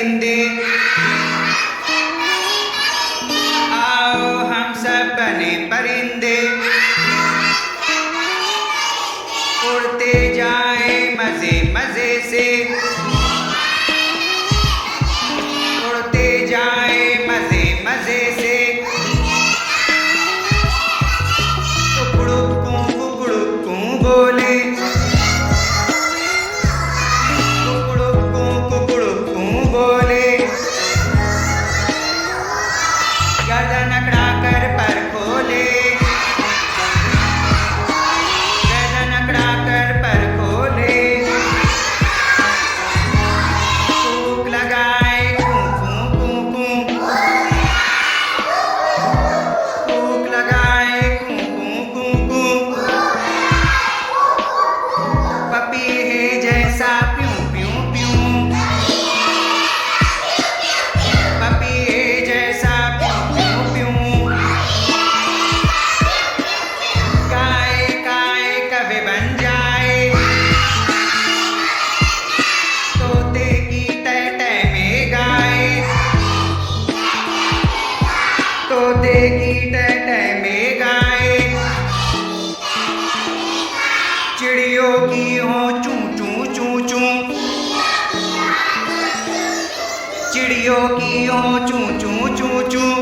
परिंदे, आओ हम सब बने परिंदे, उड़ते जाए मजे मजे से, उड़ते जाए मजे मजे से। कुकड़ुक्कू बोले, कुकड़ुक्कू बोले, गर्दन अकड़ाकर पर खोले, गर्दन अकड़ाकर पर खोले, कूक लगाए कूं कूं कूं कूं, कूक लगाए कूं कूं कूं कूं, पपीहे जैसा प्यूं प्यूं प्यूं, पपीहे जैसा प्यूं प्यूं प्यूं, गाय गाय कभी बन जाए, तोते की टहटह में गाय, तोते की टहटह में गाय, चिड़ियों की हो चूं चूं चूं चूं, चिड़ियों की हो चूं चूं चूं चूं,